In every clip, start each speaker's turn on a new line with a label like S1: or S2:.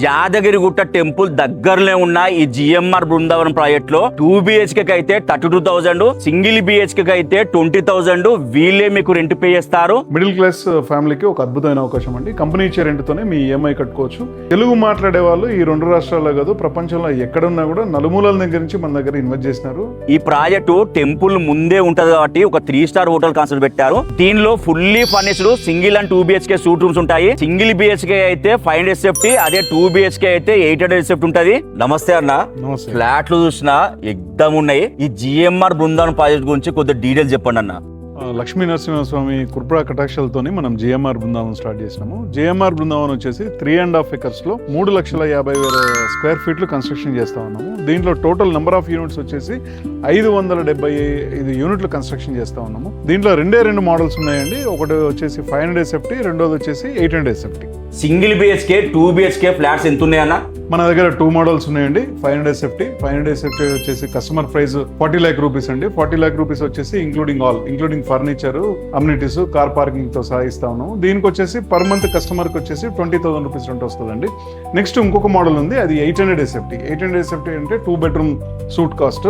S1: Yadagirigutta temple దగ్గరలో ఉన్న ఈ జిఎంఆర్ బృందావనం ప్రాజెక్ట్ లో 2BHK అయితే 32,000, సింగిల్ BHK అయితే 20,000 వీళ్ళే మీకు రెంట్ పే చేస్తారు.
S2: మిడిల్ క్లాస్ ఫ్యామిలీకి ఒక అద్భుతమైన అవకాశం అండి. కంపెనీ ఇచ్చే రెంట్ తోనే మీ EMI కట్టుకోవచ్చు. తెలుగు మాట్లాడే వాళ్ళు ఈ రెండు రాష్ట్రాల్లో కాదు ప్రపంచంలో ఎక్కడున్నా కూడా నలుమూలల దగ్గర నుంచి మన దగ్గర ఇన్వెస్ట్ చేసినారు.
S1: ఈ ప్రాజెక్టు టెంపుల్ ముందే ఉంటది కాబట్టి ఒక 3 స్టార్ హోటల్ కాన్సెప్ట్ పెట్టారు. దీనిలో fully furnished single and 2BHK suit rooms ఉంటాయి. సింగిల్ BHK అయితే 500 సేఫ్టీ, అదే 2BHK అయితే 800 సేఫ్టీ ఉంటది. నమస్తే అన్న. ఫ్లాట్లు చూసినా ఎగ్దమ్ ఉన్నాయి. ఈ జిఎంఆర్ బృందావనం ప్రాజెక్ట్ గురించి కొద్దిగా డీటెయిల్స్ చెప్పండి అన్న.
S2: లక్ష్మీ నరసింహస్వామి కృపా కటాక్షలతోని మనం జిఎంఆర్ బృందావనం స్టార్ట్ చేసినాము. జిఎంఆర్ బృందావనం వచ్చేసి 3.5 acres లో 3,50,000 స్క్వేర్ ఫీట్లు కన్స్ట్రక్షన్ చేస్తా ఉన్నాము. దీంట్లో టోటల్ నెంబర్ ఆఫ్ యూనిట్స్ వచ్చేసి 575 యూనిట్లు కన్స్ట్రక్షన్ చేస్తా ఉన్నాము. దీంట్లో రెండు మోడల్స్ ఉన్నాయండి. ఒకటి వచ్చేసి 500 సేఫ్టీ, రెండోది వచ్చేసి 800 safety.
S1: Single BHK 2BHK flats ఎంత ఉన్నాయన్న?
S2: మన దగ్గర 2 మోడల్స్ ఉన్నాయండి. 500 సేఫ్టీ వచ్చేసి కస్టమర్ ప్రైస్ 40 lakh రూపీస్ అండి. 40 lakh రూపీస్ వచ్చేసి including furniture, amenities, car parking తో సహా ఇస్తా ఉన్నాము. దీనికి వచ్చేసి పర్ మంత్ కస్టమర్ కి వచ్చేసి 20,000 రూపీస్ రెంట్ వస్తుందండి. నెక్స్ట్ ఇంకొక మోడల్ ఉంది, అది 800 సేఫ్టీ. 800 సేఫ్టీ అంటే 2 bedroom సూట్ కాస్ట్.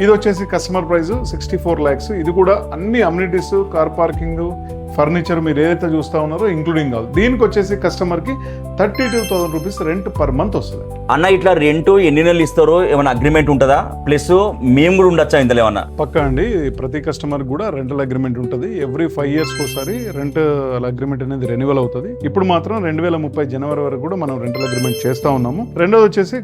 S2: ఇది వచ్చేసి కస్టమర్ ప్రైస్ 64 lakhs. ఇది కూడా అన్ని అమ్యూనిటీస్, కార్ పార్కింగ్, ఫర్నిచర్ మీరు ఏదైతే చూస్తా ఉన్నారో ఇంక్లూడింగ్ దీనికి వచ్చేసి కస్టమర్ కి 32,000 రూపీస్ రెంట్ పర్ మంత్ వస్తుంది.
S1: అన్న ఇట్లా రెంట్ ఎన్ని నెలలు ఇస్తారో ఏమైనా అగ్రిమెంట్ ఉంటుందా? ప్లస్ మేము కూడా ఉండొచ్చా ఇందులో ఏమన్నా?
S2: పక్కా అండి. ప్రతి కస్టమర్ కూడా రెంటల్ అగ్రిమెంట్ ఉంటుంది. ఎవ్రీ 5 years ఒకసారి రెంటల్ అగ్రిమెంట్ అనేది రెన్యువల్ అవుతుంది. ఇప్పుడు మాత్రం 2030 జనవరి వరకు కూడా మనం రెంటల్ అగ్రిమెంట్ చేస్తా ఉన్నాము. రెండోది వచ్చేసి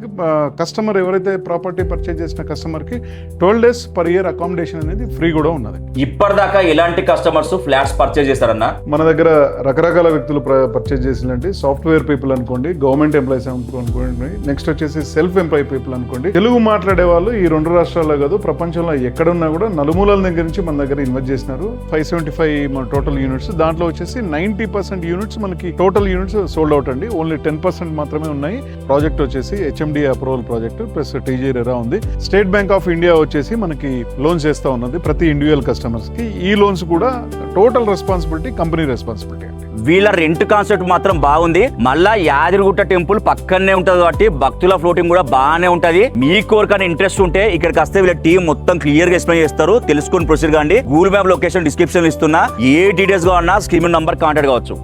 S2: కస్టమర్ ఎవరైతే ప్రాపర్టీ పర్చేజ్ చేసిన కస్టమర్ కి 12 days per year అకామిడేషన్ అనేది ఫ్రీ కూడా ఉన్నది.
S1: ఇప్పటిదాకా ఎలాంటి కస్టమర్స్ ఫ్లాట్స్ పర్చేజ్ చేస్తారన్నా?
S2: మన దగ్గర రకరకాల వ్యక్తులు పర్చేజ్ చేసినట్టు సాఫ్ట్వేర్ పీపుల్ అనుకోండి, గవర్నమెంట్ ఎంప్లాయీస్ అనుకోండి, నెక్స్ట్ వచ్చేసి సెల్ఫ్ ఎంప్లాయీ పీపుల్ అనుకోండి. తెలుగు మాట్లాడే వాళ్ళు ఈ రెండు రాష్ట్రాల్లో కాదు ప్రపంచంలో ఎక్కడున్నా కూడా నలుమూలల దగ్గర నుంచి మన దగ్గర ఇన్వెస్ట్ చేసినారు. 575 టోటల్ యూనిట్స్. దాంట్లో వచ్చేసి 90% యూనిట్స్ మనకి టోటల్ యూనిట్స్ సోల్డ్ అవుట్ అండి. ఓన్లీ 10% మాత్రమే ఉన్నాయి. ప్రాజెక్ట్ వచ్చేసి HMD approval project plus TJRERA ఉంది. స్టేట్ బ్యాంక్ ఆఫ్ ఇండియా వచ్చేసి మనకి లోన్స్ చేస్తా ఉన్నది ప్రతి ఇండివిజువల్ కస్టమర్స్ కి. ఈ లోన్స్ కూడా టోటల్ రెస్పాన్సిబిలిటీ కంపెనీ రెస్పాన్సిబిలిటీ అండి.
S1: వీళ్ళ రెంట్ కాన్సెప్ట్ మాత్రం బాగుంది. మళ్ళా యాదగిరిగుట్ట టెంపుల్ పక్కనే ఉంటది కాబట్టి భక్తుల ఫ్లోటింగ్ కూడా బాగానే ఉంటది. మీకు ఎవరికైనా ఇంట్రెస్ట్ ఉంటే ఇక్కడికి వస్తే వీళ్ళ టీం మొత్తం క్లియర్ గా ఎక్స్ప్లెయిన్ చేస్తారు. తెలుసుకొని ప్రొసీడ్ కాండి. గూగుల్ మ్యాప్ లొకేషన్ డిస్క్రిప్షన్ ఇస్తున్నా. ఏ డీటెయిల్స్ గా ఉన్నా స్క్రీన్ నంబర్ కాంటాక్ట్ కావచ్చు.